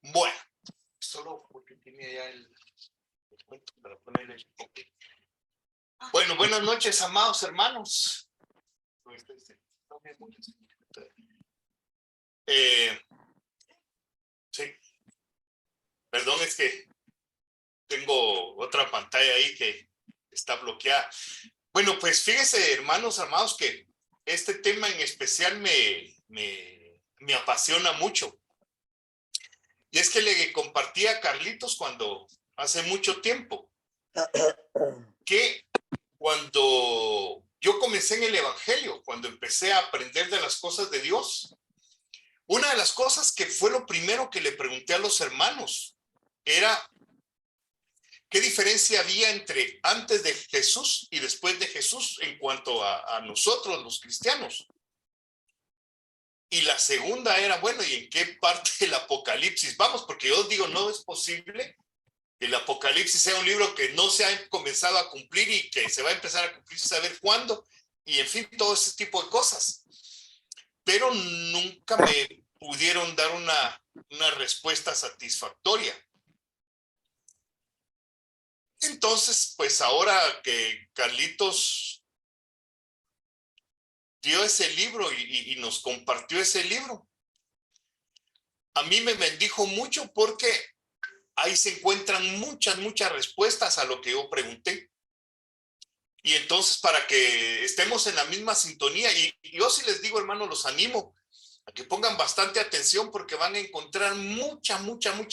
Bueno, solo porque tiene ya el cuento para poner el... Bueno, buenas noches, amados hermanos. Sí, perdón, es que tengo otra pantalla ahí que está bloqueada. Bueno, pues fíjese, hermanos amados, que este tema en especial me apasiona mucho. Y es que le compartí a Carlitos hace mucho tiempo, que cuando yo comencé en el Evangelio, cuando empecé a aprender de las cosas de Dios, una de las cosas que fue lo primero que le pregunté a los hermanos era qué diferencia había entre antes de Jesús y después de Jesús en cuanto a nosotros los cristianos. Y la segunda era, bueno, ¿y en qué parte del Apocalipsis vamos? Porque yo digo, no es posible que el Apocalipsis sea un libro que no se ha comenzado a cumplir y que se va a empezar a cumplir saber cuándo, y en fin, todo ese tipo de cosas. Pero nunca me pudieron dar una respuesta satisfactoria. Entonces, pues ahora que Carlitos dio ese libro y nos compartió ese libro, a mí me bendijo mucho porque ahí se encuentran muchas respuestas a lo que yo pregunté. Y entonces, para que estemos en la misma sintonía, y yo sí les digo, hermano, los animo a que pongan bastante atención porque van a encontrar mucha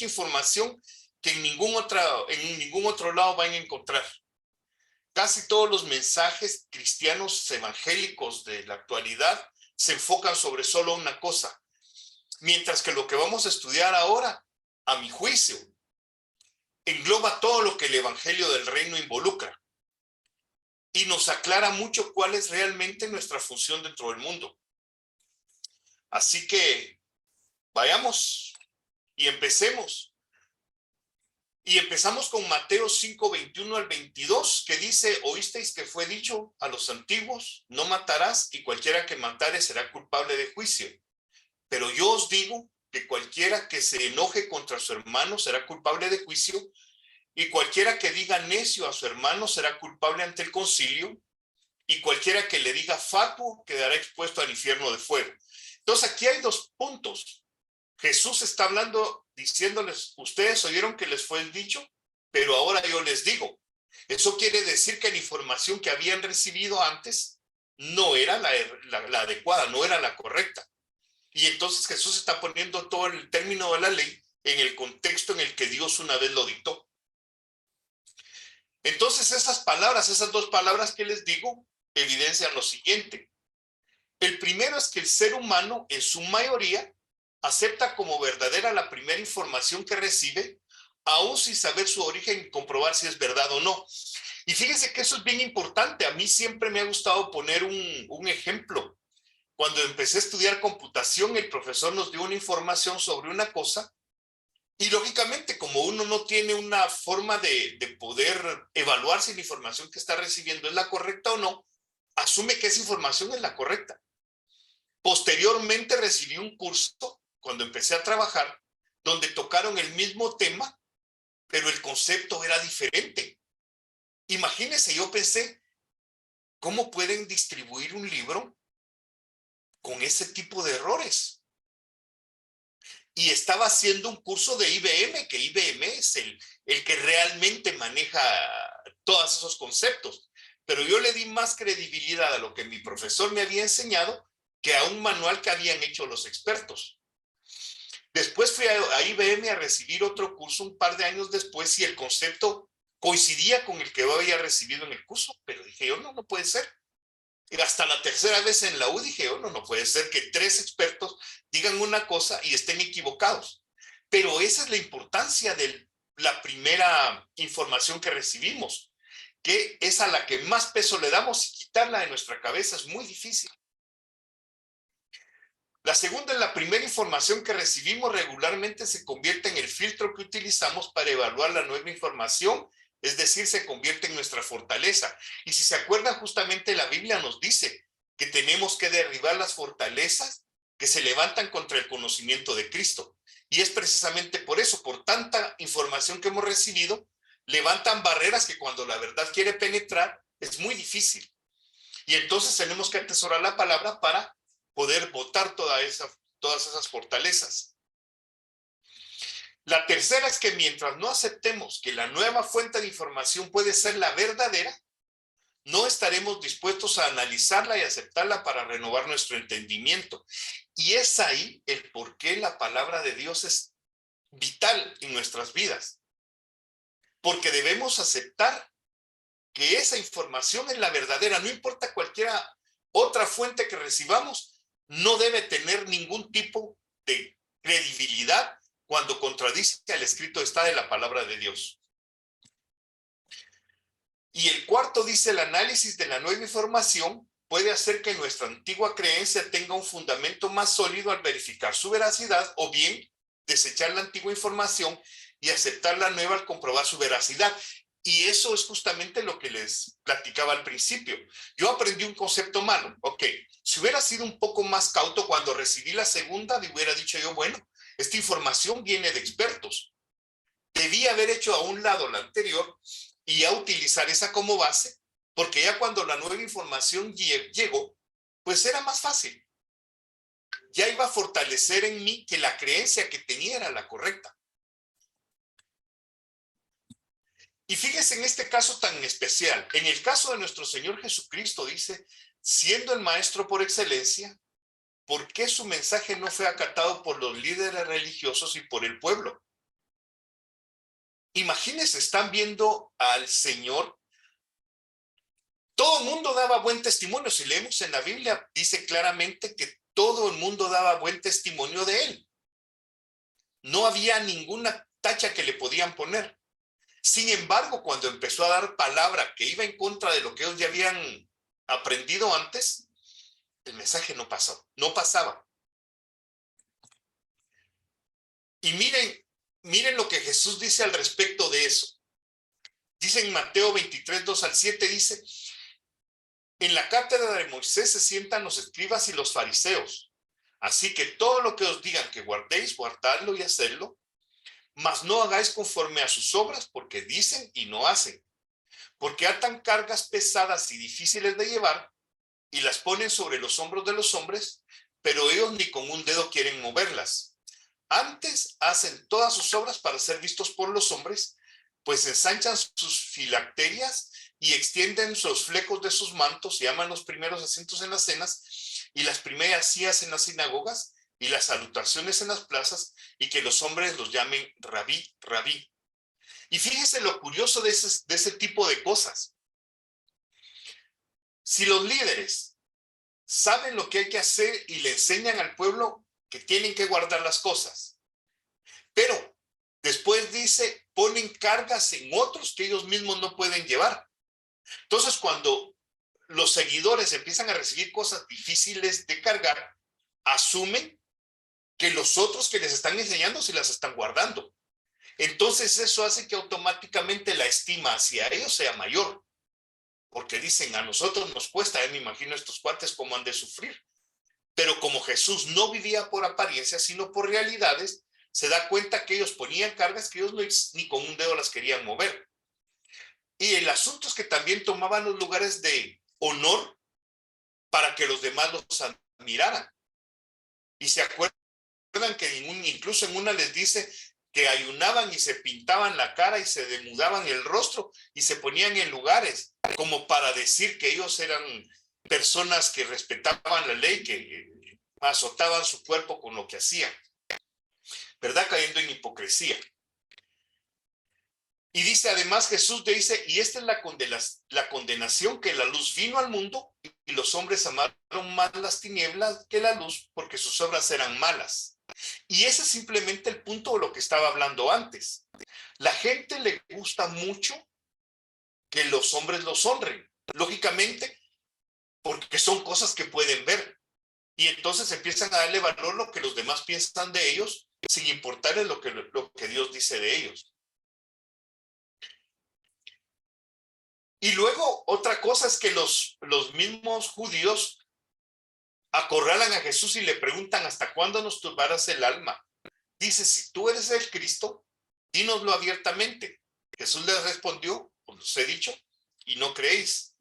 información que en ningún otro lado van a encontrar. Casi todos los mensajes cristianos evangélicos de la actualidad se enfocan sobre solo una cosa, mientras que lo que vamos a estudiar ahora, a mi juicio, engloba todo lo que el evangelio del reino involucra y nos aclara mucho cuál es realmente nuestra función dentro del mundo. Así que vayamos y empecemos. Y empezamos con Mateo 5, 21 al 22, que dice: oísteis que fue dicho a los antiguos, no matarás, y cualquiera que matare será culpable de juicio. Pero yo os digo que cualquiera que se enoje contra su hermano será culpable de juicio, y cualquiera que diga necio a su hermano será culpable ante el concilio, y cualquiera que le diga fatuo quedará expuesto al infierno de fuego. Entonces aquí hay dos puntos. Jesús está hablando, diciéndoles, ustedes oyeron que les fue dicho, pero ahora yo les digo. Eso quiere decir que la información que habían recibido antes no era la adecuada, no era la correcta. Y entonces Jesús está poniendo todo el término de la ley en el contexto en el que Dios una vez lo dictó. Entonces esas dos palabras que les digo, evidencian lo siguiente. El primero es que el ser humano, en su mayoría, acepta como verdadera la primera información que recibe, aún sin saber su origen y comprobar si es verdad o no. Y fíjense que eso es bien importante. A mí siempre me ha gustado poner un ejemplo. Cuando empecé a estudiar computación, el profesor nos dio una información sobre una cosa y lógicamente, como uno no tiene una forma de poder evaluar si la información que está recibiendo es la correcta o no, asume que esa información es la correcta. Posteriormente recibí un curso, cuando empecé a trabajar, donde tocaron el mismo tema, pero el concepto era diferente. Imagínense, yo pensé, ¿cómo pueden distribuir un libro con ese tipo de errores? Y estaba haciendo un curso de IBM, que IBM es el que realmente maneja todos esos conceptos. Pero yo le di más credibilidad a lo que mi profesor me había enseñado que a un manual que habían hecho los expertos. Después fui a IBM a recibir otro curso un par de años después y el concepto coincidía con el que yo había recibido en el curso, pero dije yo, no puede ser. Y hasta la tercera vez en la U dije yo, no puede ser que 3 expertos digan una cosa y estén equivocados. Pero esa es la importancia de la primera información que recibimos, que es a la que más peso le damos y quitarla de nuestra cabeza es muy difícil. La segunda, la primera información que recibimos regularmente se convierte en el filtro que utilizamos para evaluar la nueva información, es decir, se convierte en nuestra fortaleza. Y si se acuerdan, justamente la Biblia nos dice que tenemos que derribar las fortalezas que se levantan contra el conocimiento de Cristo. Y es precisamente por eso, por tanta información que hemos recibido, levantan barreras que cuando la verdad quiere penetrar es muy difícil. Y entonces tenemos que atesorar la palabra para poder botar todas esas fortalezas. La tercera es que mientras no aceptemos que la nueva fuente de información puede ser la verdadera, no estaremos dispuestos a analizarla y aceptarla para renovar nuestro entendimiento. Y es ahí el por qué la palabra de Dios es vital en nuestras vidas. Porque debemos aceptar que esa información es la verdadera, no importa cualquier otra fuente que recibamos, no debe tener ningún tipo de credibilidad cuando contradice al escrito está de la palabra de Dios. Y el cuarto dice, el análisis de la nueva información puede hacer que nuestra antigua creencia tenga un fundamento más sólido al verificar su veracidad, o bien desechar la antigua información y aceptar la nueva al comprobar su veracidad. Y eso es justamente lo que les platicaba al principio. Yo aprendí un concepto malo. Ok, si hubiera sido un poco más cauto cuando recibí la segunda, le hubiera dicho yo, bueno, esta información viene de expertos. Debí haber hecho a un lado la anterior y a utilizar esa como base, porque ya cuando la nueva información llegó, pues era más fácil. Ya iba a fortalecer en mí que la creencia que tenía era la correcta. Y fíjense en este caso tan especial. En el caso de nuestro Señor Jesucristo dice, siendo el maestro por excelencia, ¿por qué su mensaje no fue acatado por los líderes religiosos y por el pueblo? Imagínense, están viendo al Señor. Todo el mundo daba buen testimonio. Si leemos en la Biblia, dice claramente que todo el mundo daba buen testimonio de él. No había ninguna tacha que le podían poner. Sin embargo, cuando empezó a dar palabra que iba en contra de lo que ellos ya habían aprendido antes, el mensaje no pasó, no pasaba. Y miren lo que Jesús dice al respecto de eso. Dice en Mateo 23, 2 al 7, dice, en la cátedra de Moisés se sientan los escribas y los fariseos. Así que todo lo que os digan que guardéis, guardadlo y hacedlo, mas no hagáis conforme a sus obras, porque dicen y no hacen. Porque atan cargas pesadas y difíciles de llevar y las ponen sobre los hombros de los hombres, pero ellos ni con un dedo quieren moverlas. Antes hacen todas sus obras para ser vistos por los hombres, pues ensanchan sus filacterias y extienden los flecos de sus mantos y aman los primeros asientos en las cenas y las primeras sillas en las sinagogas y las salutaciones en las plazas, y que los hombres los llamen rabí, rabí. Y fíjese lo curioso de ese tipo de cosas. Si los líderes saben lo que hay que hacer y le enseñan al pueblo que tienen que guardar las cosas, pero después dice, ponen cargas en otros que ellos mismos no pueden llevar. Entonces, cuando los seguidores empiezan a recibir cosas difíciles de cargar, asumen que los otros que les están enseñando sí las están guardando. Entonces eso hace que automáticamente la estima hacia ellos sea mayor, porque dicen, a nosotros nos cuesta, me imagino estos cuates cómo han de sufrir. Pero como Jesús no vivía por apariencia, sino por realidades, se da cuenta que ellos ponían cargas que ellos no, ni con un dedo las querían mover. Y el asunto es que también tomaban los lugares de honor para que los demás los admiraran. Y se acuerdan que incluso en una les dice que ayunaban y se pintaban la cara y se denudaban el rostro y se ponían en lugares como para decir que ellos eran personas que respetaban la ley, que azotaban su cuerpo con lo que hacían, ¿verdad? Cayendo en hipocresía. Y dice además Jesús, dice, y esta es la condenación, que la luz vino al mundo y los hombres amaron más las tinieblas que la luz, porque sus obras eran malas. Y ese es simplemente el punto de lo que estaba hablando antes. La gente le gusta mucho que los hombres los honren, lógicamente, porque son cosas que pueden ver. Y entonces empiezan a darle valor lo que los demás piensan de ellos, sin importarles lo que Dios dice de ellos. Y luego otra cosa es que los mismos judíos acorralan a Jesús y le preguntan, ¿hasta cuándo nos turbarás el alma? Dice, si tú eres el Cristo, dínoslo abiertamente. Jesús les respondió, os he dicho, y no creéis.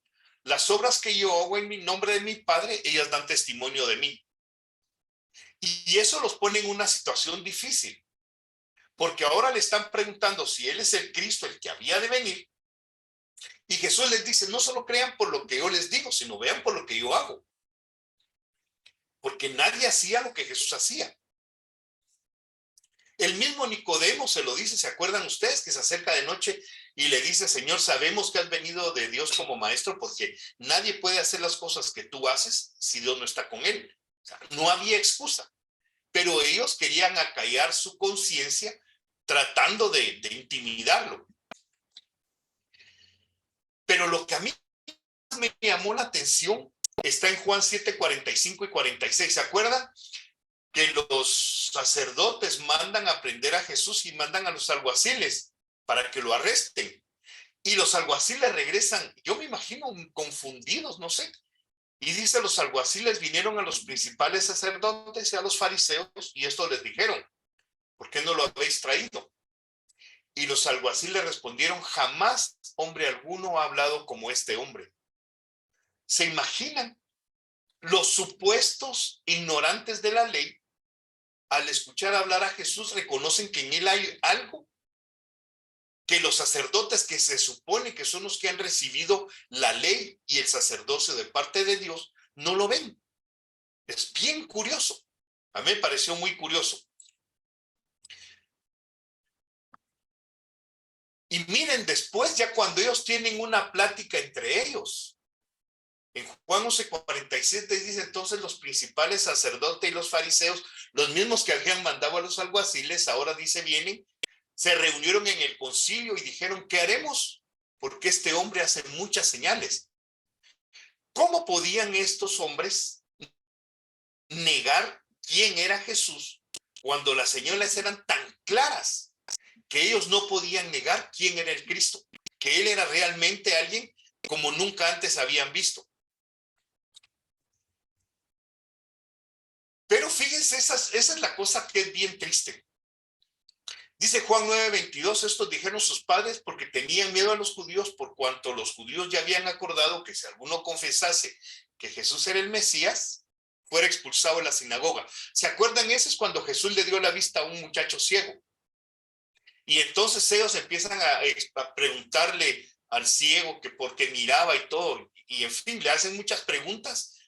Las obras que yo hago en mi nombre de mi Padre, ellas dan testimonio de mí. Y eso los pone en una situación difícil, porque ahora le están preguntando si Él es el Cristo, el que había de venir, y Jesús les dice, no solo crean por lo que yo les digo, sino vean por lo que yo hago, porque nadie hacía lo que Jesús hacía. El mismo Nicodemo se lo dice, ¿se acuerdan ustedes? Que se acerca de noche y le dice, Señor, sabemos que has venido de Dios como maestro, porque nadie puede hacer las cosas que tú haces si Dios no está con él. O sea, no había excusa, pero ellos querían acallar su conciencia tratando de intimidarlo. Pero lo que a mí me llamó la atención está en Juan 7, 45 y 46. ¿Se acuerdan? Que los sacerdotes mandan a prender a Jesús y mandan a los alguaciles para que lo arresten. Y los alguaciles regresan, yo me imagino confundidos, no sé. Y dice, los alguaciles vinieron a los principales sacerdotes y a los fariseos y esto les dijeron, ¿por qué no lo habéis traído? Y los alguaciles respondieron, jamás hombre alguno ha hablado como este hombre. ¿Se imaginan? Los supuestos ignorantes de la ley, al escuchar hablar a Jesús, reconocen que en él hay algo que los sacerdotes, que se supone que son los que han recibido la ley y el sacerdocio de parte de Dios, no lo ven. Es bien curioso. A mí me pareció muy curioso. Y miren, después, ya cuando ellos tienen una plática entre ellos, en Juan 11:47 dice, entonces los principales sacerdotes y los fariseos, los mismos que habían mandado a los alguaciles, ahora dice, vienen, se reunieron en el concilio y dijeron, ¿qué haremos? Porque este hombre hace muchas señales. ¿Cómo podían estos hombres negar quién era Jesús cuando las señales eran tan claras que ellos no podían negar quién era el Cristo, que él era realmente alguien como nunca antes habían visto? Pero fíjense, esa es la cosa que es bien triste. Dice Juan 9:22, estos dijeron sus padres porque tenían miedo a los judíos, por cuanto los judíos ya habían acordado que si alguno confesase que Jesús era el Mesías, fuera expulsado de la sinagoga. ¿Se acuerdan? Ese es cuando Jesús le dio la vista a un muchacho ciego. Y entonces ellos empiezan a preguntarle al ciego que por qué miraba y todo. Y en fin, le hacen muchas preguntas.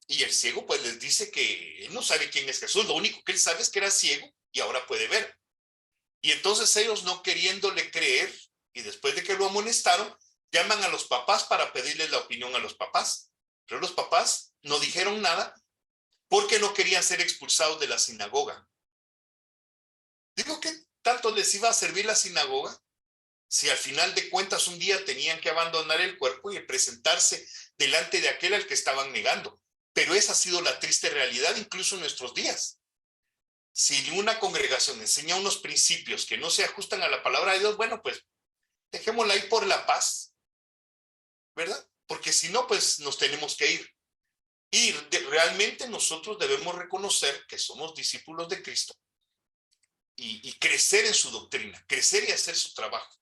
Y el ciego pues les dice que él no sabe quién es Jesús. Lo único que él sabe es que era ciego y ahora puede ver. Y entonces ellos, no queriéndole creer, y después de que lo amonestaron, llaman a los papás para pedirles la opinión a los papás. Pero los papás no dijeron nada porque no querían ser expulsados de la sinagoga. Digo, ¿qué tanto les iba a servir la sinagoga si al final de cuentas un día tenían que abandonar el cuerpo y presentarse delante de aquel al que estaban negando? Pero esa ha sido la triste realidad incluso en nuestros días. Si una congregación enseña unos principios que no se ajustan a la palabra de Dios, bueno, pues dejémosla ahí por la paz, ¿verdad? Porque si no, pues nos tenemos que ir. Y realmente nosotros debemos reconocer que somos discípulos de Cristo y crecer en su doctrina, crecer y hacer su trabajo.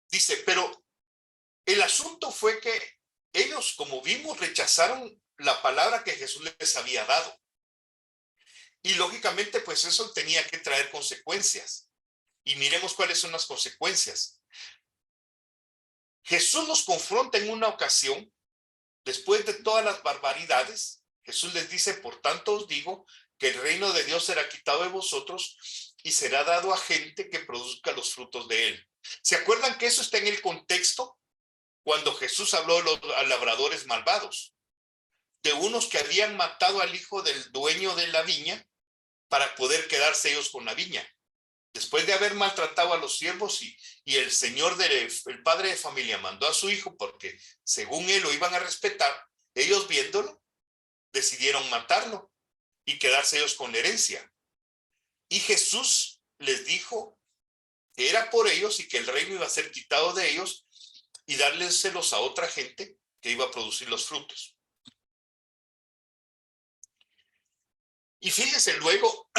Dice, pero el asunto fue que ellos, como vimos, rechazaron la palabra que Jesús les había dado. Y lógicamente, pues eso tenía que traer consecuencias. Y miremos cuáles son las consecuencias. Jesús los confronta en una ocasión, después de todas las barbaridades. Jesús les dice, por tanto os digo que el reino de Dios será quitado de vosotros y será dado a gente que produzca los frutos de él. ¿Se acuerdan que eso está en el contexto cuando Jesús habló de los labradores malvados? De unos que habían matado al hijo del dueño de la viña para poder quedarse ellos con la viña. Después de haber maltratado a los siervos y el señor, el padre de familia, mandó a su hijo porque según él lo iban a respetar, ellos viéndolo, decidieron matarlo y quedarse ellos con la herencia. Y Jesús les dijo que era por ellos y que el reino iba a ser quitado de ellos y dárselos a otra gente que iba a producir los frutos. Y fíjense luego,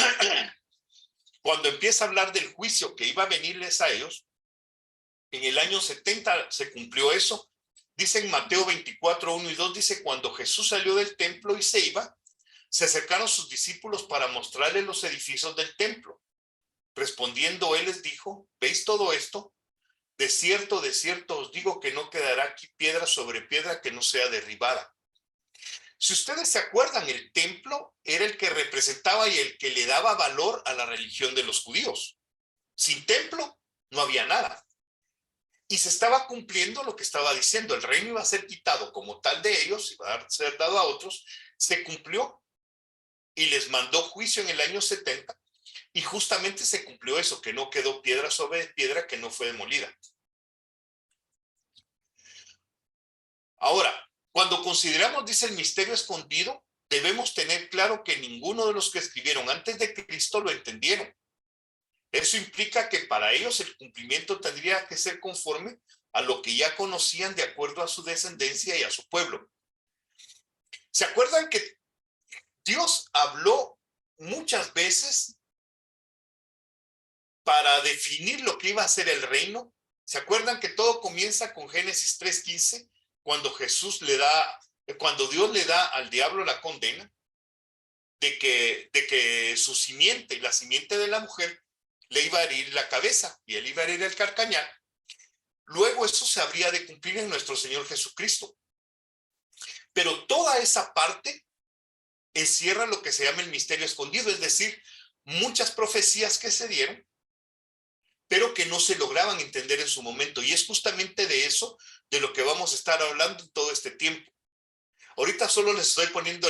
cuando empieza a hablar del juicio que iba a venirles a ellos, en el año 70 se cumplió eso. Dice en Mateo 24, 1 y 2, dice, cuando Jesús salió del templo y se iba, se acercaron sus discípulos para mostrarles los edificios del templo. Respondiendo él les dijo, ¿veis todo esto? De cierto os digo que no quedará aquí piedra sobre piedra que no sea derribada. Si ustedes se acuerdan, el templo era el que representaba y el que le daba valor a la religión de los judíos. Sin templo no había nada. Y se estaba cumpliendo lo que estaba diciendo. El reino iba a ser quitado como tal de ellos, iba a ser dado a otros. Se cumplió y les mandó juicio en el año 70. Y justamente se cumplió eso, que no quedó piedra sobre piedra que no fue demolida. Ahora, cuando consideramos, dice, el misterio escondido, debemos tener claro que ninguno de los que escribieron antes de Cristo lo entendieron. Eso implica que para ellos el cumplimiento tendría que ser conforme a lo que ya conocían de acuerdo a su descendencia y a su pueblo. ¿Se acuerdan que Dios habló muchas veces para definir lo que iba a ser el reino? ¿Se acuerdan que todo comienza con Génesis 3:15, cuando cuando Dios le da al diablo la condena de que su simiente, la simiente de la mujer, le iba a herir la cabeza y él iba a herir el calcañar? Luego eso se habría de cumplir en nuestro Señor Jesucristo. Pero toda esa parte encierra lo que se llama el misterio escondido, es decir, muchas profecías que se dieron, pero que no se lograban entender en su momento. Y es justamente de eso de lo que vamos a estar hablando en todo este tiempo. Ahorita solo les estoy poniendo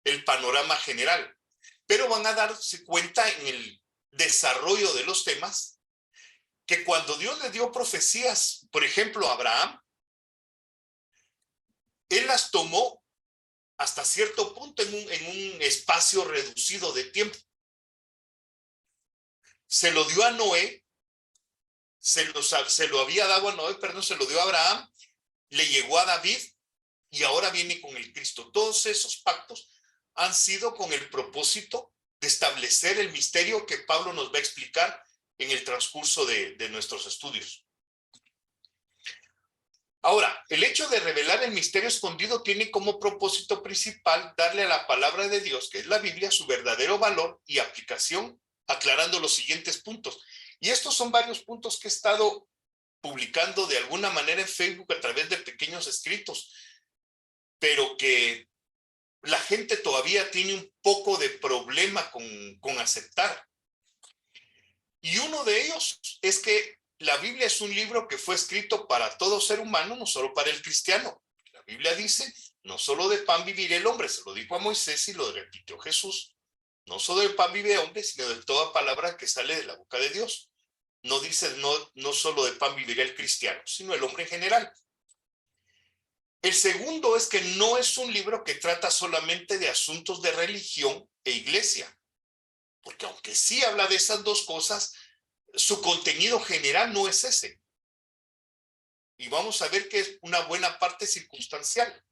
el panorama general, pero van a darse cuenta en el desarrollo de los temas que cuando Dios le dio profecías, por ejemplo, a Abraham, él las tomó hasta cierto punto en un espacio reducido de tiempo. Se lo dio a Noé, se lo había dado a Noé, perdón, se lo dio a Abraham, le llegó a David y ahora viene con el Cristo. Todos esos pactos han sido con el propósito de establecer el misterio que Pablo nos va a explicar en el transcurso de nuestros estudios. Ahora, el hecho de revelar el misterio escondido tiene como propósito principal darle a la palabra de Dios, que es la Biblia, su verdadero valor y aplicación, aclarando los siguientes puntos. Y estos son varios puntos que he estado publicando de alguna manera en Facebook a través de pequeños escritos, pero que la gente todavía tiene un poco de problema con aceptar. Y uno de ellos es que la Biblia es un libro que fue escrito para todo ser humano, no solo para el cristiano. La Biblia dice, no solo de pan vivirá el hombre, se lo dijo a Moisés y lo repitió Jesús. No solo de pan vive el hombre, sino de toda palabra que sale de la boca de Dios. No dice, no solo de pan vivirá el cristiano, sino el hombre en general. El segundo es que no es un libro que trata solamente de asuntos de religión e iglesia, porque aunque sí habla de esas dos cosas, su contenido general no es ese. Y vamos a ver que es una buena parte circunstancial.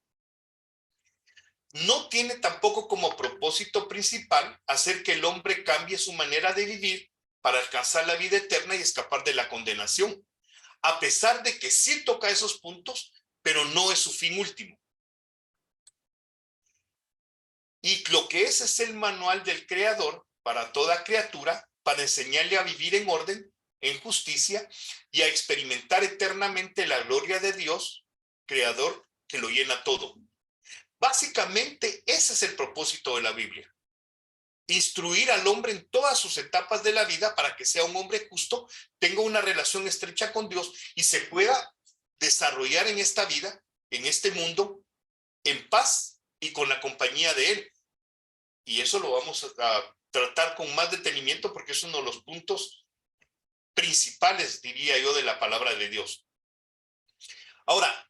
No tiene tampoco como propósito principal hacer que el hombre cambie su manera de vivir para alcanzar la vida eterna y escapar de la condenación, a pesar de que sí toca esos puntos, pero no es su fin último. Y lo que es el manual del Creador para toda criatura, para enseñarle a vivir en orden, en justicia y a experimentar eternamente la gloria de Dios, Creador, que lo llena todo. Básicamente, ese es el propósito de la Biblia. Instruir al hombre en todas sus etapas de la vida para que sea un hombre justo, tenga una relación estrecha con Dios y se pueda desarrollar en esta vida, en este mundo, en paz y con la compañía de Él. Y eso lo vamos a tratar con más detenimiento porque es uno de los puntos principales, diría yo, de la palabra de Dios. Ahora,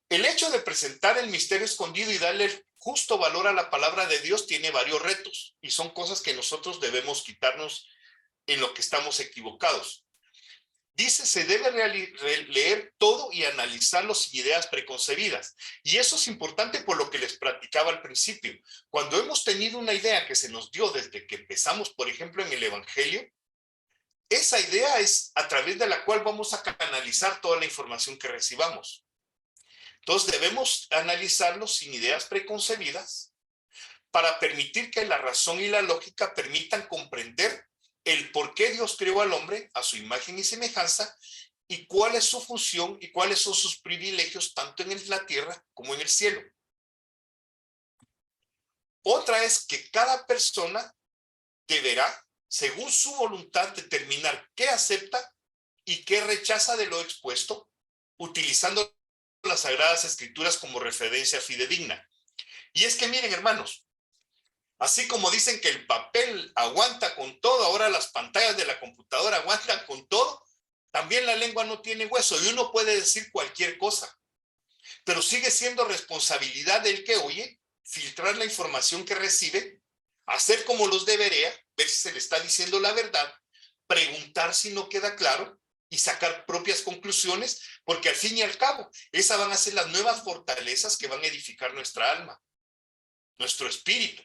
el hecho de presentar el misterio escondido y darle el justo valor a la palabra de Dios tiene varios retos y son cosas que nosotros debemos quitarnos en lo que estamos equivocados. Dice, se debe leer todo y analizarlo sin ideas preconcebidas. Y eso es importante por lo que les platicaba al principio. Cuando hemos tenido una idea que se nos dio desde que empezamos, por ejemplo, en el Evangelio, esa idea es a través de la cual vamos a canalizar toda la información que recibamos. Entonces debemos analizarlo sin ideas preconcebidas para permitir que la razón y la lógica permitan comprender el por qué Dios creó al hombre a su imagen y semejanza y cuál es su función y cuáles son sus privilegios tanto en la tierra como en el cielo. Otra es que cada persona deberá, según su voluntad, determinar qué acepta y qué rechaza de lo expuesto, utilizando las Sagradas Escrituras como referencia fidedigna. Y es que miren, hermanos, así como dicen que el papel aguanta con todo, ahora las pantallas de la computadora aguantan con todo, también la lengua no tiene hueso y uno puede decir cualquier cosa, pero sigue siendo responsabilidad del que oye filtrar la información que recibe, hacer como los debería, ver si se le está diciendo la verdad, preguntar si no queda claro y sacar propias conclusiones, porque al fin y al cabo, esas van a ser las nuevas fortalezas que van a edificar nuestra alma, nuestro espíritu.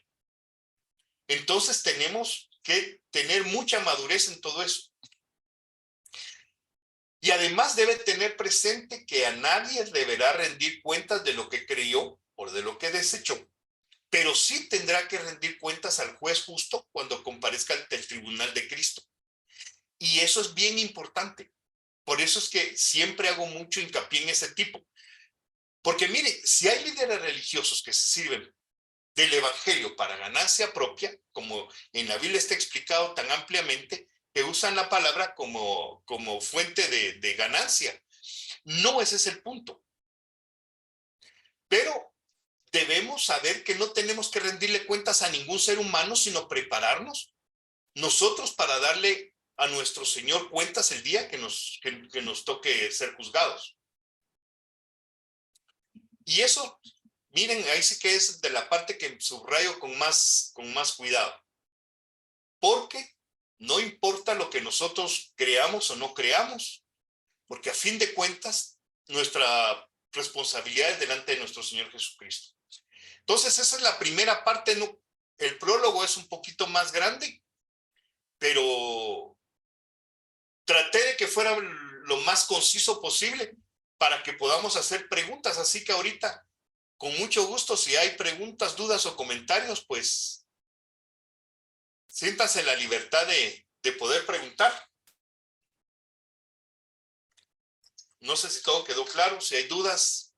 Entonces tenemos que tener mucha madurez en todo eso. Y además debe tener presente que a nadie deberá rendir cuentas de lo que creyó o de lo que desechó, pero sí tendrá que rendir cuentas al juez justo cuando comparezca ante el tribunal de Cristo. Y eso es bien importante. Por eso es que siempre hago mucho hincapié en ese tipo. Porque mire, si hay líderes religiosos que se sirven del evangelio para ganancia propia, como en la Biblia está explicado tan ampliamente, que usan la palabra como fuente de ganancia. No, ese es el punto. Pero debemos saber que no tenemos que rendirle cuentas a ningún ser humano, sino prepararnos nosotros para darle a nuestro Señor cuentas el día que nos toque ser juzgados. Y eso, miren, ahí sí que es de la parte que subrayo con más cuidado. Porque no importa lo que nosotros creamos o no creamos, porque a fin de cuentas, nuestra responsabilidad es delante de nuestro Señor Jesucristo. Entonces, esa es la primera parte. No, el prólogo es un poquito más grande, pero traté de que fuera lo más conciso posible para que podamos hacer preguntas. Así que ahorita, con mucho gusto, si hay preguntas, dudas o comentarios, pues siéntanse en la libertad de poder preguntar. No sé si todo quedó claro, si hay dudas.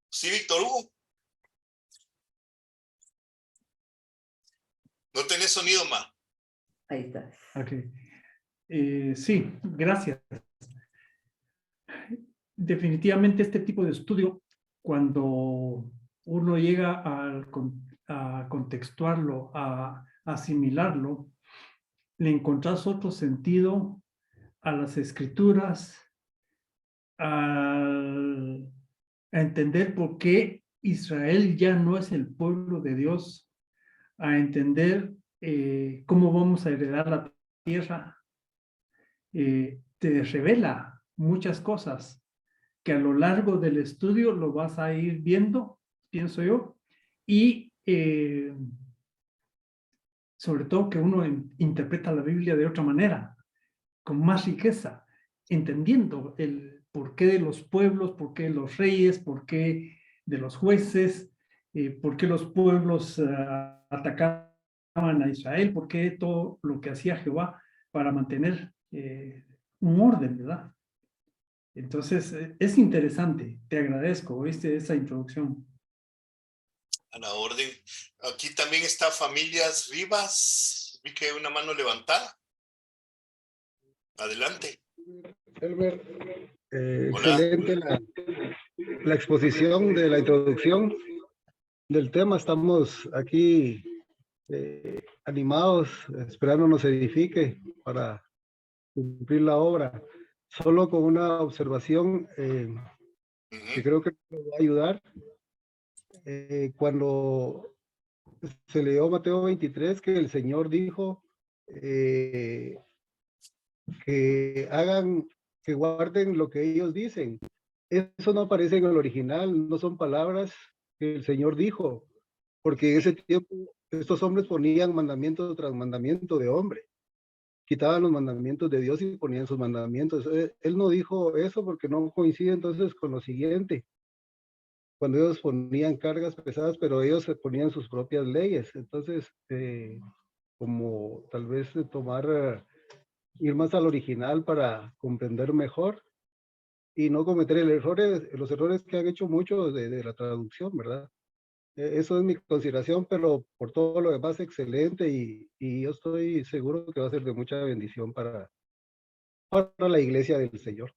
Sí, Víctor Hugo. No tenés sonido, ma. Ahí está. Ok. Sí, gracias. Definitivamente este tipo de estudio, cuando uno llega a contextuarlo, a asimilarlo, le encontrás otro sentido a las escrituras, a entender por qué Israel ya no es el pueblo de Dios, a entender cómo vamos a heredar la tierra. Te revela muchas cosas que a lo largo del estudio lo vas a ir viendo, pienso yo, y sobre todo que uno interpreta la Biblia de otra manera, con más riqueza, entendiendo el porqué de los pueblos, porqué de los reyes, porqué de los jueces, por qué los pueblos atacaban a Israel, por qué todo lo que hacía Jehová para mantener un orden, ¿verdad? Entonces, es interesante. Te agradezco, ¿oíste? Esa introducción. A la orden. Aquí también está Familias Rivas. Vi que hay una mano levantada. Adelante. Herbert, Hola. excelente la exposición de la introducción del tema. Estamos aquí animados, esperando nos edifique para cumplir la obra. Solo con una observación que creo que nos va a ayudar. cuando se leyó Mateo 23, que el Señor dijo que hagan, que guarden lo que ellos dicen. Eso no aparece en el original, no son palabras que el Señor dijo, porque en ese tiempo estos hombres ponían mandamiento tras mandamiento de hombre, quitaban los mandamientos de Dios y ponían sus mandamientos. Él no dijo eso porque no coincide entonces con lo siguiente, cuando ellos ponían cargas pesadas, pero ellos se ponían sus propias leyes. Entonces, como tal vez tomar, ir más al original para comprender mejor y no cometer los errores que han hecho muchos de la traducción, ¿verdad? Eso es mi consideración, pero por todo lo demás, excelente, y yo estoy seguro que va a ser de mucha bendición para la iglesia del Señor.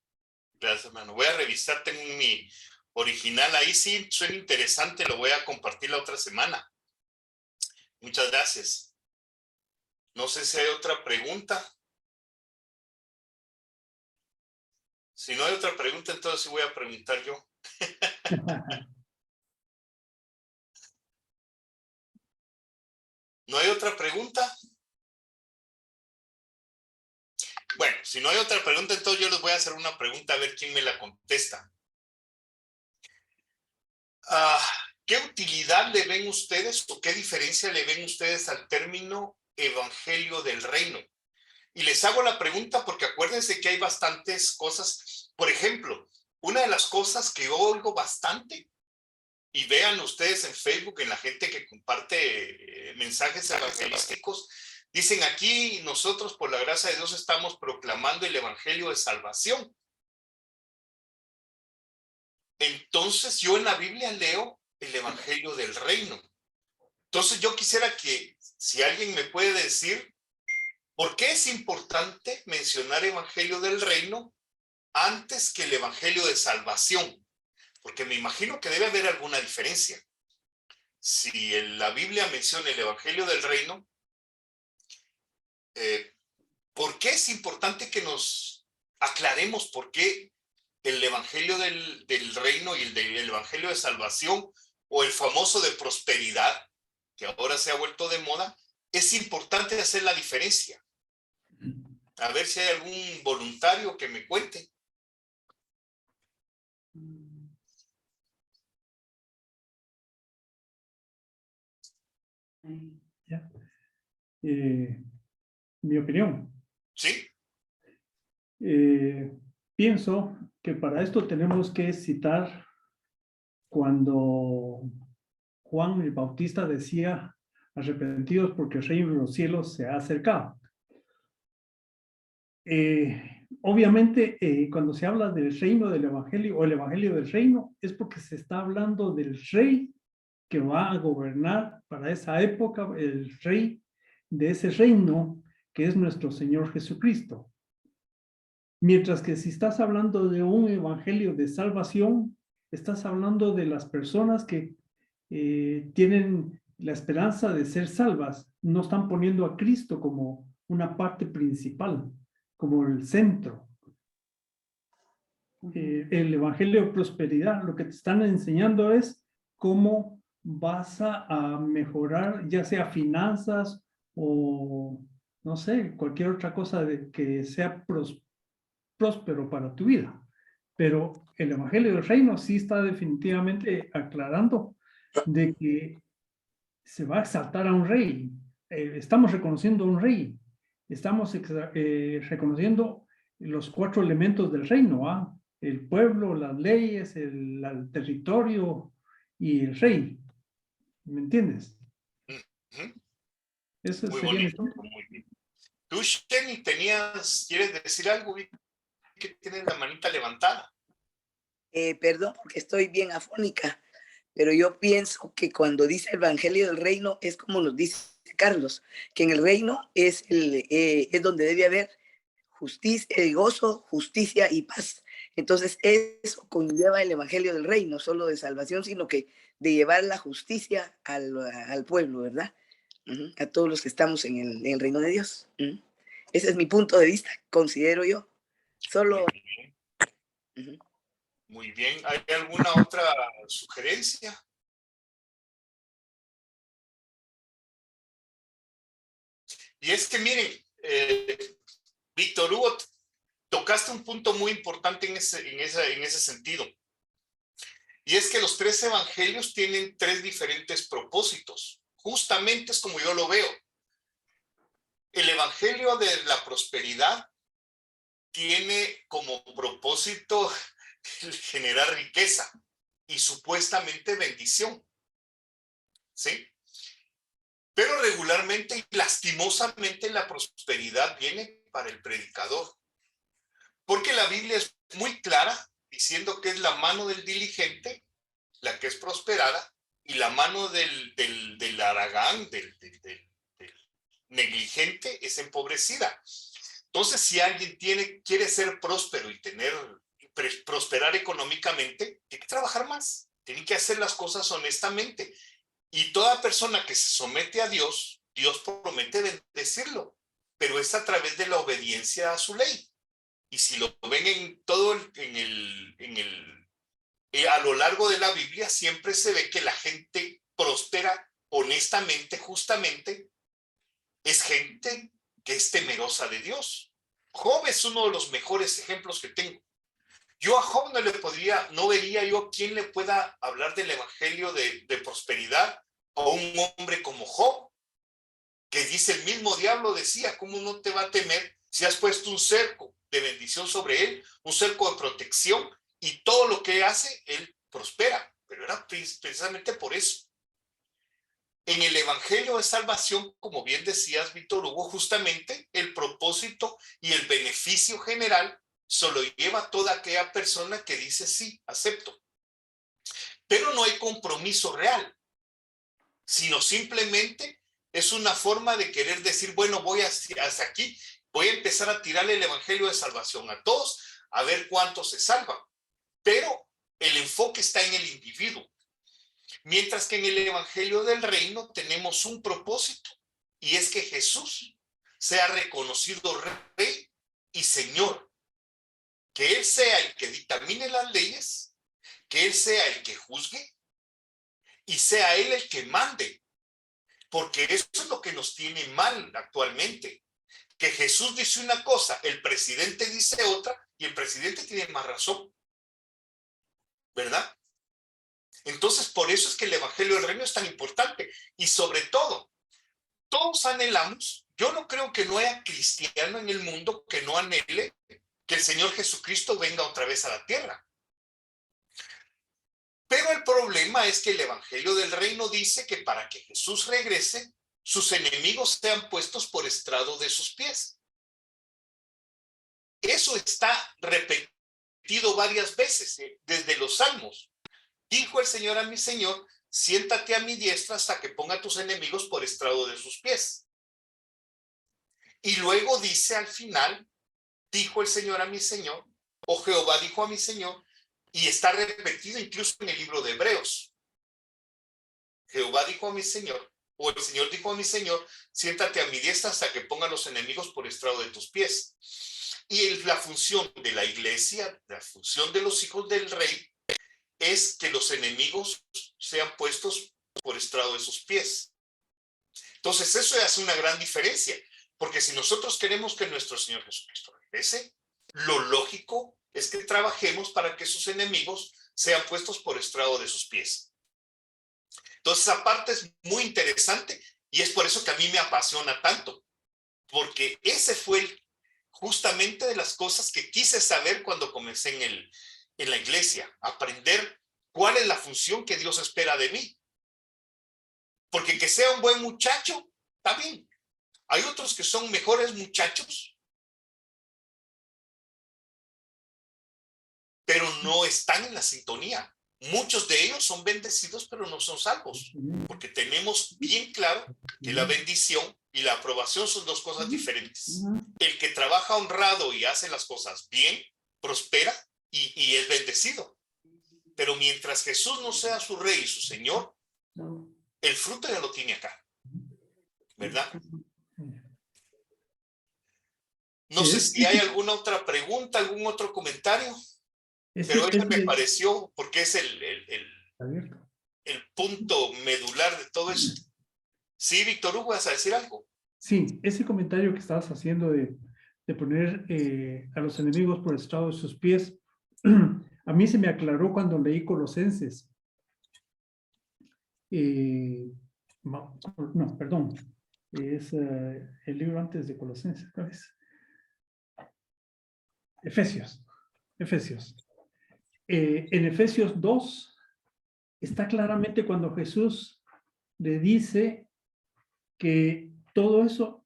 Gracias, hermano. Voy a revisar, tengo mi original ahí, sí, suena interesante, lo voy a compartir la otra semana. Muchas gracias. No sé si hay otra pregunta. Si no hay otra pregunta, entonces sí voy a preguntar yo. ¿No hay otra pregunta? Bueno, si no hay otra pregunta, entonces yo les voy a hacer una pregunta a ver quién me la contesta. ¿Qué utilidad le ven ustedes o qué diferencia le ven ustedes al término evangelio del reino? Y les hago la pregunta porque acuérdense que hay bastantes cosas. Por ejemplo, una de las cosas que yo oigo bastante, y vean ustedes en Facebook, en la gente que comparte mensajes evangelísticos, dicen aquí nosotros por la gracia de Dios estamos proclamando el evangelio de salvación. Entonces yo en la Biblia leo el evangelio del reino. Entonces yo quisiera que si alguien me puede decir ¿por qué es importante mencionar evangelio del reino antes que el evangelio de salvación? Porque me imagino que debe haber alguna diferencia. Si en la Biblia menciona el evangelio del reino, ¿por qué es importante que nos aclaremos por qué el evangelio del reino y el evangelio de salvación o el famoso de prosperidad, que ahora se ha vuelto de moda, es importante hacer la diferencia? A ver si hay algún voluntario que me cuente. Ya. Mi opinión. ¿Sí? Pienso que para esto tenemos que citar cuando Juan el Bautista decía, arrepentidos porque el reino de los cielos se ha acercado. Obviamente, cuando se habla del reino del evangelio o el evangelio del reino, es porque se está hablando del rey que va a gobernar para esa época, el rey de ese reino que es nuestro Señor Jesucristo. Mientras que si estás hablando de un evangelio de salvación, estás hablando de las personas que tienen la esperanza de ser salvas, no están poniendo a Cristo como una parte principal, como el centro. El evangelio de prosperidad, lo que te están enseñando es cómo vas a mejorar, ya sea finanzas o, no sé, cualquier otra cosa que sea próspero para tu vida. Pero el evangelio del reino sí está definitivamente aclarando de que se va a exaltar a un rey. Estamos reconociendo a un rey. Estamos reconociendo los 4 elementos del reino, ¿ah? El pueblo, las leyes, el territorio y el rey. ¿Me entiendes? Eso Muy sería bonito, muy bien. Tú, Jenny, ¿quieres decir algo? Vi que tienes la manita levantada. Perdón, porque estoy bien afónica, pero yo pienso que cuando dice Evangelio del Reino es como nos dice Carlos, que en el reino es donde debe haber justicia, gozo, justicia y paz. Entonces eso conlleva el Evangelio del Reino, no solo de salvación, sino que de llevar la justicia al pueblo, ¿verdad? A todos los que estamos en el reino de Dios. Ese es mi punto de vista, considero yo. Solo... Muy bien. ¿Hay alguna otra sugerencia? Y es que miren, Víctor Hugo, tocaste un punto muy importante en ese sentido. Y es que los 3 evangelios tienen 3 diferentes propósitos. Justamente es como yo lo veo. El evangelio de la prosperidad tiene como propósito generar riqueza y supuestamente bendición. ¿Sí? Pero regularmente y lastimosamente la prosperidad viene para el predicador. Porque la Biblia es muy clara diciendo que es la mano del diligente la que es prosperada y la mano del haragán, del negligente es empobrecida. Entonces, si alguien quiere ser próspero y prosperar económicamente, tiene que trabajar más, tiene que hacer las cosas honestamente. Y toda persona que se somete a Dios, Dios promete bendecirlo, pero es a través de la obediencia a su ley. Y si lo ven en todo a lo largo de la Biblia, siempre se ve que la gente próspera honestamente, justamente, es gente que es temerosa de Dios. Job es uno de los mejores ejemplos que tengo. Yo a Job no vería yo quién le pueda hablar del evangelio de prosperidad a un hombre como Job, que dice el mismo diablo decía, ¿cómo no te va a temer si has puesto un cerco de bendición sobre él, un cerco de protección, y todo lo que hace, él prospera? Pero era precisamente por eso. En el evangelio de salvación, como bien decías, Víctor Hugo, justamente el propósito y el beneficio general solo lleva toda aquella persona que dice sí, acepto. Pero no hay compromiso real, sino simplemente es una forma de querer decir, bueno, voy hasta aquí, voy a empezar a tirarle el evangelio de salvación a todos, a ver cuántos se salvan. Pero el enfoque está en el individuo. Mientras que en el evangelio del reino tenemos un propósito, y es que Jesús sea reconocido Rey y Señor, que Él sea el que dictamine las leyes, que Él sea el que juzgue y sea Él el que mande, porque eso es lo que nos tiene mal actualmente, que Jesús dice una cosa, el presidente dice otra, y el presidente tiene más razón, ¿verdad? Entonces, por eso es que el evangelio del reino es tan importante, y sobre todo, todos anhelamos, yo no creo que no haya cristiano en el mundo que no anhele que el Señor Jesucristo venga otra vez a la tierra. Pero el problema es que el evangelio del reino dice que para que Jesús regrese, sus enemigos sean puestos por estrado de sus pies. Eso está repetido varias veces, desde los Salmos. Dijo el Señor a mi Señor, siéntate a mi diestra hasta que ponga a tus enemigos por estrado de sus pies. Y luego dice al final, dijo el Señor a mi Señor, o Jehová dijo a mi Señor, y está repetido incluso en el libro de Hebreos. Jehová dijo a mi Señor, o el Señor dijo a mi Señor, siéntate a mi diestra hasta que ponga a los enemigos por estrado de tus pies. Y la función de la iglesia, la función de los hijos del rey, es que los enemigos sean puestos por estrado de sus pies. Entonces eso hace una gran diferencia, porque si nosotros queremos que nuestro Señor Jesucristo regrese, lo lógico es que trabajemos para que sus enemigos sean puestos por estrado de sus pies. Entonces esa parte es muy interesante y es por eso que a mí me apasiona tanto, porque ese fue justamente de las cosas que quise saber cuando comencé en la iglesia, aprender cuál es la función que Dios espera de mí. Porque que sea un buen muchacho, está bien. Hay otros que son mejores muchachos, pero no están en la sintonía. Muchos de ellos son bendecidos, pero no son salvos, porque tenemos bien claro que la bendición y la aprobación son dos cosas diferentes. El que trabaja honrado y hace las cosas bien, prospera y es bendecido. Pero mientras Jesús no sea su rey y su Señor, el fruto ya lo tiene acá, ¿verdad? No sé si hay alguna otra pregunta, algún otro comentario, pero ese me pareció, porque es el punto medular de todo eso. Sí, Víctor Hugo, ¿vas a decir algo? Sí, ese comentario que estabas haciendo de poner a los enemigos por el estrado de sus pies, a mí se me aclaró cuando leí Colosenses. No, perdón, es el libro antes de Colosenses, ¿cuál es? Efesios. En Efesios 2 está claramente cuando Jesús le dice que todo eso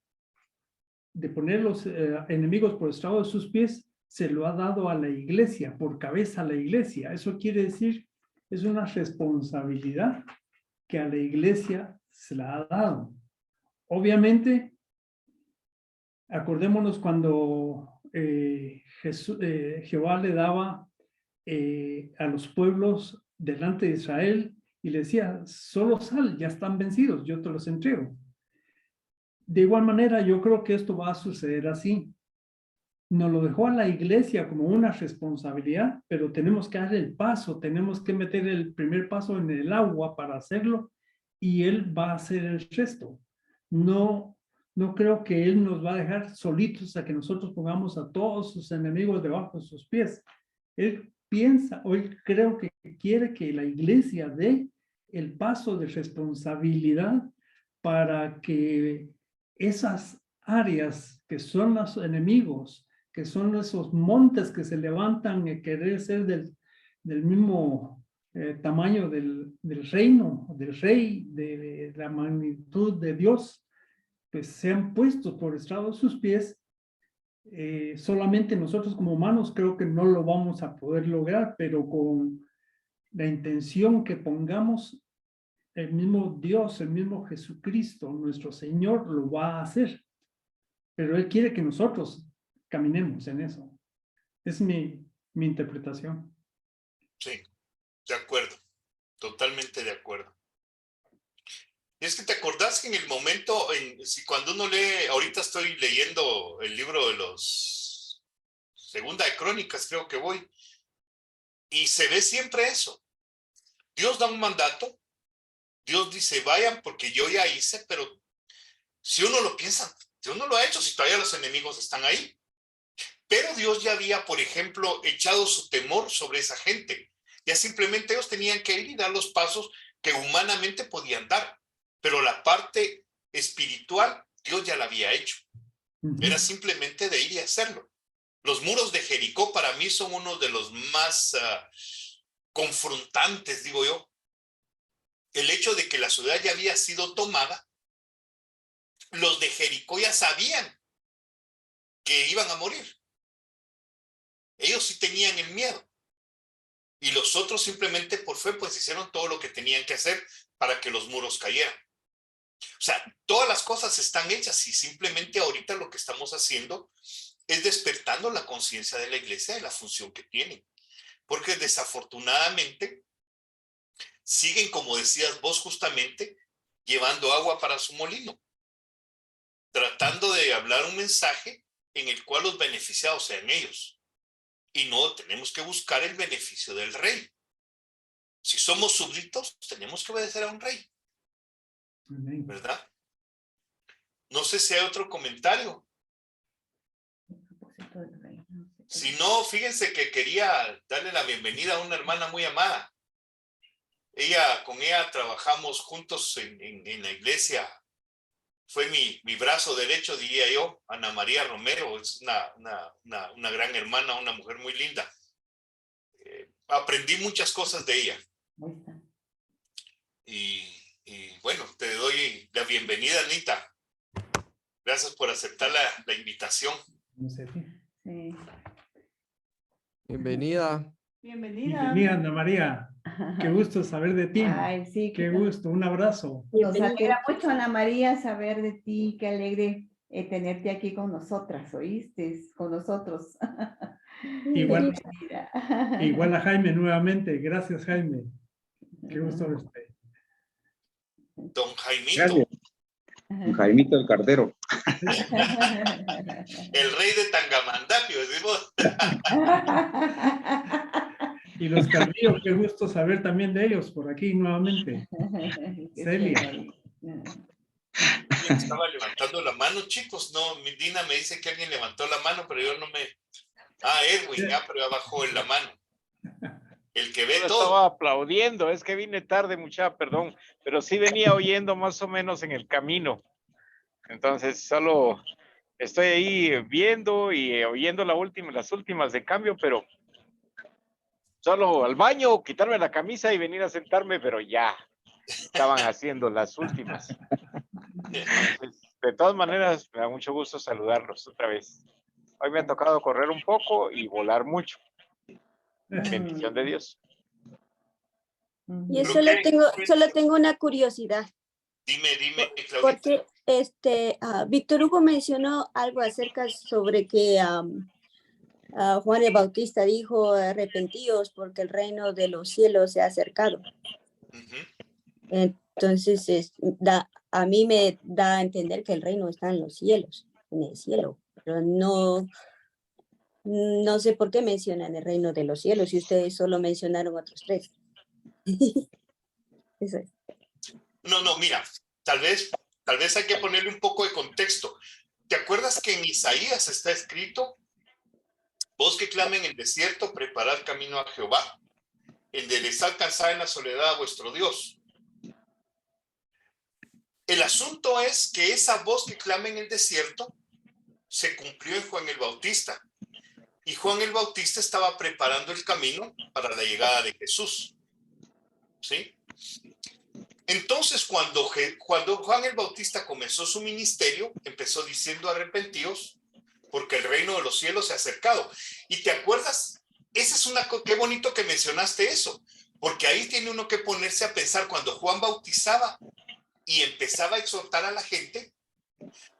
de poner los enemigos por el estrado de sus pies se lo ha dado a la iglesia, por cabeza a la iglesia. Eso quiere decir, es una responsabilidad que a la iglesia se la ha dado. Obviamente, acordémonos cuando Jehová le daba a los pueblos delante de Israel y le decía, solo sal, ya están vencidos, yo te los entrego. De igual manera, yo creo que esto va a suceder así. Nos lo dejó a la iglesia como una responsabilidad, pero tenemos que dar el paso, tenemos que meter el primer paso en el agua para hacerlo y Él va a hacer el resto. No creo que Él nos va a dejar solitos a que nosotros pongamos a todos sus enemigos debajo de sus pies. Él piensa, o Él creo que quiere que la iglesia dé el paso de responsabilidad para que esas áreas que son los enemigos, que son esos montes que se levantan y querer ser del mismo tamaño del reino, del rey, de la magnitud de Dios, pues sean puestos por estrado de sus pies. Solamente nosotros como humanos creo que no lo vamos a poder lograr, pero con la intención que pongamos, el mismo Dios, el mismo Jesucristo, nuestro Señor, lo va a hacer. Pero Él quiere que nosotros caminemos en eso. Es mi interpretación. Sí, de acuerdo, totalmente de acuerdo. Y es que te acordás que en el momento, si cuando uno lee, ahorita estoy leyendo el libro de los Segunda de Crónicas, creo que voy, y se ve siempre eso. Dios da un mandato, Dios dice, vayan porque yo ya hice, pero si uno lo piensa, Dios no lo ha hecho si todavía los enemigos están ahí. Pero Dios ya había, por ejemplo, echado su temor sobre esa gente. Ya simplemente ellos tenían que ir y dar los pasos que humanamente podían dar. Pero la parte espiritual, Dios ya la había hecho. Era simplemente de ir y hacerlo. Los muros de Jericó para mí son uno de los más confrontantes, digo yo. El hecho de que la ciudad ya había sido tomada, los de Jericó ya sabían que iban a morir. Ellos sí tenían el miedo. Y los otros simplemente por fe pues hicieron todo lo que tenían que hacer para que los muros cayeran. O sea, todas las cosas están hechas y simplemente ahorita lo que estamos haciendo es despertando la conciencia de la iglesia de la función que tienen. Porque desafortunadamente siguen, como decías vos justamente, llevando agua para su molino. Tratando de hablar un mensaje en el cual los beneficiados sean ellos. Y no, tenemos que buscar el beneficio del rey. Si somos súbditos, tenemos que obedecer a un rey. ¿Verdad? No sé si hay otro comentario. Si no, fíjense que quería darle la bienvenida a una hermana muy amada. Con ella trabajamos juntos en la iglesia. Fue mi brazo derecho, diría yo, Ana María Romero. Es una gran hermana, una mujer muy linda. Aprendí muchas cosas de ella. Y bueno, te doy la bienvenida, Anita. Gracias por aceptar la invitación. Sí. Bienvenida. Bienvenida, Ana María. Qué gusto saber de ti. Ay, sí, Qué gusto, un abrazo. Nos alegra mucho, Ana María, saber de ti. Qué alegre tenerte aquí con nosotras, ¿oíste? Con nosotros. Igual a Jaime nuevamente. Gracias, Jaime. Qué gusto verte. Don Jaimito. Gracias. Don Jaimito el Cardero. El rey de Tangamandapio, decimos. Y los Carrillo, qué gusto saber también de ellos por aquí nuevamente. Celia. alguien estaba levantando la mano, chicos. No, Dina me dice que alguien levantó la mano, pero yo no me... Ah, Edwin, ya, pero ya bajó en la mano. El que ve Yo todo. estaba aplaudiendo, es que vine tarde, mucha, perdón, pero sí venía oyendo más o menos en el camino. Entonces, solo estoy ahí viendo y oyendo las últimas de cambio, pero solo al baño, quitarme la camisa y venir a sentarme, pero ya estaban haciendo las últimas. Entonces, de todas maneras, me da mucho gusto saludarlos otra vez. Hoy me ha tocado correr un poco y volar mucho. Bendición de Dios. Ujú. Yo ¿Pero solo tengo una curiosidad, Dime, Claudita. porque Víctor Hugo mencionó algo acerca sobre que Juan el Bautista dijo, arrepentíos porque el reino de los cielos se ha acercado. Ujú. Entonces, a mí me da a entender que el reino está en los cielos, en el cielo, pero no sé por qué mencionan el reino de los cielos y ustedes solo mencionaron otros tres. Eso es. No, mira, tal vez hay que ponerle un poco de contexto. ¿Te acuerdas que en Isaías está escrito: vos que clamen en el desierto, preparad camino a Jehová, enderezad calzada en la soledad a vuestro Dios? El asunto es que esa voz que clama en el desierto se cumplió en Juan el Bautista. Y Juan el Bautista estaba preparando el camino para la llegada de Jesús. ¿Sí? Entonces, cuando Juan el Bautista comenzó su ministerio, empezó diciendo: arrepentíos, porque el reino de los cielos se ha acercado. ¿Y te acuerdas? Qué bonito que mencionaste eso, porque ahí tiene uno que ponerse a pensar cuando Juan bautizaba y empezaba a exhortar a la gente.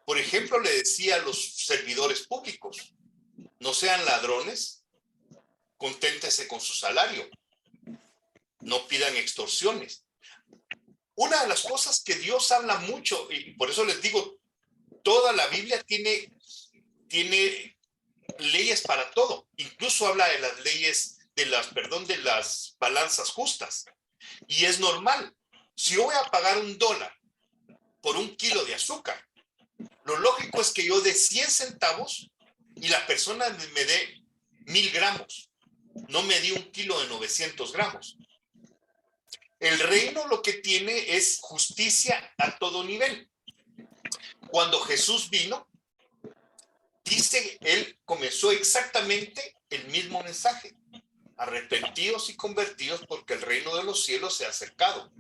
Por ejemplo, le decía a los servidores públicos: no sean ladrones, conténtense con su salario, no pidan extorsiones. Una de las cosas que Dios habla mucho, y por eso les digo, toda la Biblia tiene leyes para todo. Incluso habla de las leyes, de las balanzas justas. Y es normal. Si yo voy a pagar $1 por 1 kilo de azúcar, lo lógico es que yo dé 100 centavos y la persona me dé 1000 gramos. No me dio 1 kilo de 900 gramos. El reino lo que tiene es justicia a todo nivel. Cuando Jesús vino, dice, él comenzó exactamente el mismo mensaje: arrepentíos y convertíos porque el reino de los cielos se ha acercado.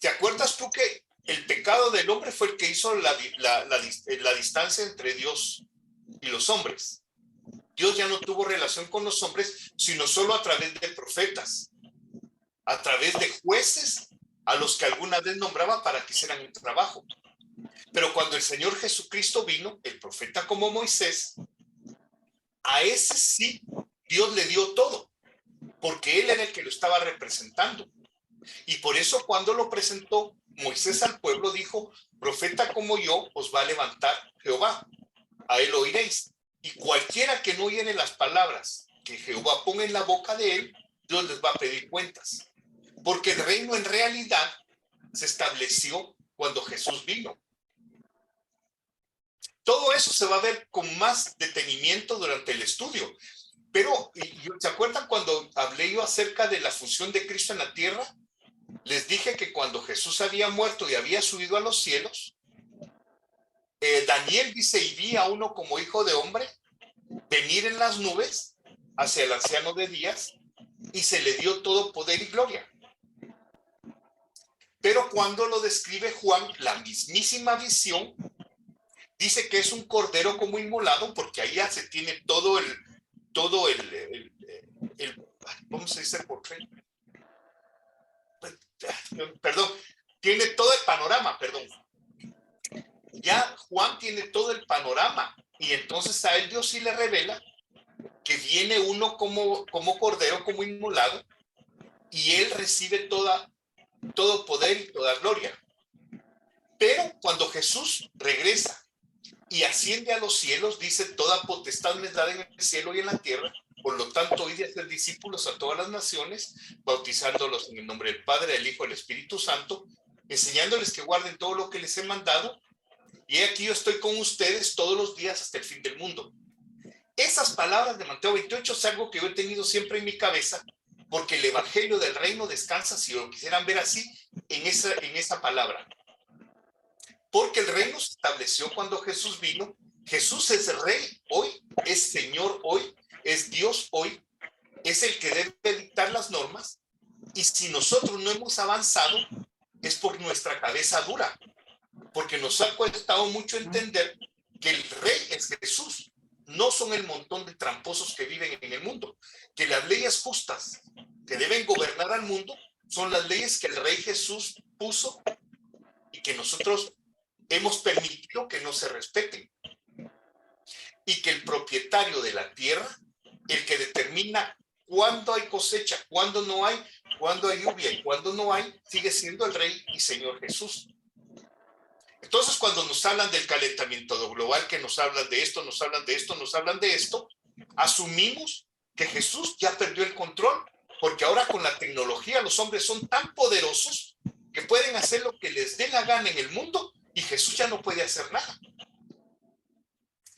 ¿Te acuerdas tú que el pecado del hombre fue el que hizo la distancia entre Dios y los hombres? Dios ya no tuvo relación con los hombres, sino solo a través de profetas, a través de jueces a los que alguna vez nombraba para que hicieran un trabajo. Pero cuando el Señor Jesucristo vino, el profeta como Moisés, a ese sí Dios le dio todo, porque él era el que lo estaba representando. Y por eso cuando lo presentó Moisés al pueblo, dijo: profeta como yo os va a levantar Jehová, a él oiréis. Y cualquiera que no oyere las palabras que Jehová ponga en la boca de él, Dios les va a pedir cuentas. Porque el reino en realidad se estableció cuando Jesús vino. Todo eso se va a ver con más detenimiento durante el estudio. Pero, ¿se acuerdan cuando hablé yo acerca de la función de Cristo en la tierra? Les dije que cuando Jesús había muerto y había subido a los cielos, Daniel dice: y vi a uno como hijo de hombre venir en las nubes hacia el anciano de días, y se le dio todo poder y gloria. Pero cuando lo describe Juan, la mismísima visión, dice que es un cordero como inmolado, porque ahí ya se tiene todo el ¿cómo se dice? Perdón, tiene todo el panorama, perdón. Ya Juan tiene todo el panorama, y entonces a él Dios sí le revela que viene uno como cordero, como inmolado, y él recibe todo poder y toda gloria. Pero cuando Jesús regresa y asciende a los cielos, dice: toda potestad me es dada en el cielo y en la tierra, por lo tanto id y hacer discípulos a todas las naciones, bautizándolos en el nombre del Padre, del Hijo y del Espíritu Santo, enseñándoles que guarden todo lo que les he mandado, y aquí yo estoy con ustedes todos los días hasta el fin del mundo. Esas palabras de Mateo 28 es algo que yo he tenido siempre en mi cabeza, porque el evangelio del reino descansa, si lo quisieran ver así, en esa palabra. Porque el reino se estableció cuando Jesús vino. Jesús es rey hoy, es Señor hoy, es Dios hoy, es el que debe dictar las normas, y si nosotros no hemos avanzado, es por nuestra cabeza dura, porque nos ha costado mucho entender que el rey es Jesús, no son el montón de tramposos que viven en el mundo, que las leyes justas que deben gobernar al mundo son las leyes que el rey Jesús puso y que nosotros hemos permitido que no se respeten. Y que el propietario de la tierra, el que determina cuándo hay cosecha, cuándo no hay, cuándo hay lluvia y cuándo no hay, sigue siendo el Rey y Señor Jesús. Entonces, cuando nos hablan del calentamiento global, que nos hablan de esto, nos hablan de esto, nos hablan de esto, asumimos que Jesús ya perdió el control, porque ahora con la tecnología los hombres son tan poderosos que pueden hacer lo que les dé la gana en el mundo y Jesús ya no puede hacer nada.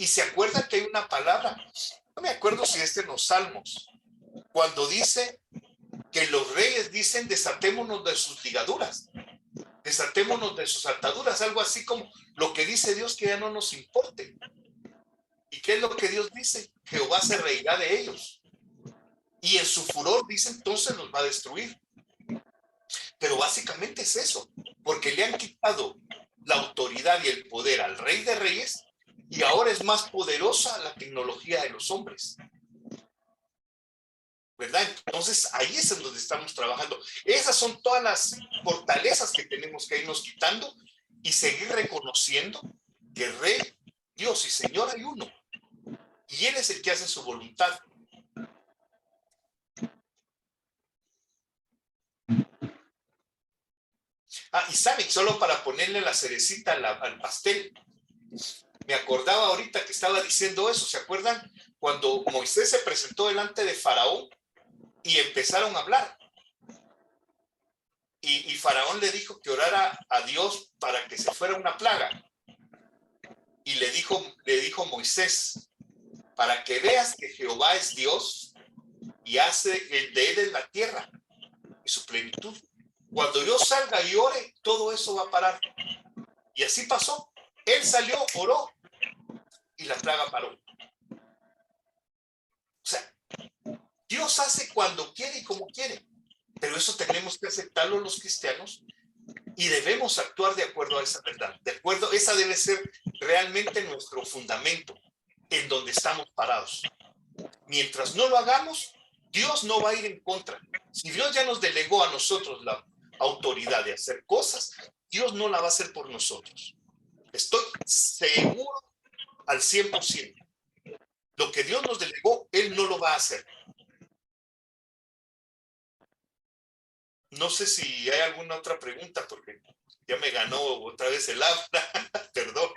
Y se acuerdan que hay una palabra, no me acuerdo si es en los Salmos, cuando dice que los reyes dicen desatémonos de sus ligaduras, desatémonos de sus ataduras, algo así como lo que dice Dios que ya no nos importe. ¿Y qué es lo que Dios dice? Jehová se reirá de ellos. Y en su furor dice entonces los va a destruir. Pero básicamente es eso, porque le han quitado la autoridad y el poder al Rey de Reyes y ahora es más poderosa la tecnología de los hombres. ¿Verdad? Entonces ahí es en donde estamos trabajando. Esas son todas las fortalezas que tenemos que irnos quitando y seguir reconociendo que Rey, Dios y Señor hay uno. Y Él es el que hace su voluntad. Y saben, solo para ponerle la cerecita al pastel, me acordaba ahorita que estaba diciendo eso. ¿Se acuerdan? Cuando Moisés se presentó delante de Faraón y empezaron a hablar. Y Faraón le dijo que orara a Dios para que se fuera una plaga. Y le dijo Moisés, para que veas que Jehová es Dios y hace de él en la tierra y su plenitud. Cuando yo salga y ore, todo eso va a parar. Y así pasó. Él salió, oró y la plaga paró. O sea, Dios hace cuando quiere y como quiere. Pero eso tenemos que aceptarlo los cristianos y debemos actuar de acuerdo a esa verdad. De acuerdo, esa debe ser realmente nuestro fundamento en donde estamos parados. Mientras no lo hagamos, Dios no va a ir en contra. Si Dios ya nos delegó a nosotros la autoridad de hacer cosas, Dios no la va a hacer por nosotros. Estoy seguro al 100%. Lo que Dios nos delegó, Él no lo va a hacer. No sé si hay alguna otra pregunta, porque ya me ganó otra vez el habla. Perdón.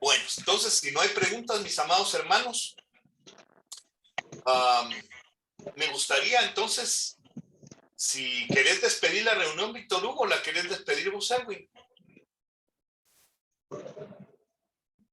Bueno, entonces, si no hay preguntas, mis amados hermanos, me gustaría entonces, si querés despedir la reunión, Víctor Hugo, ¿la querés despedir vos, Erwin?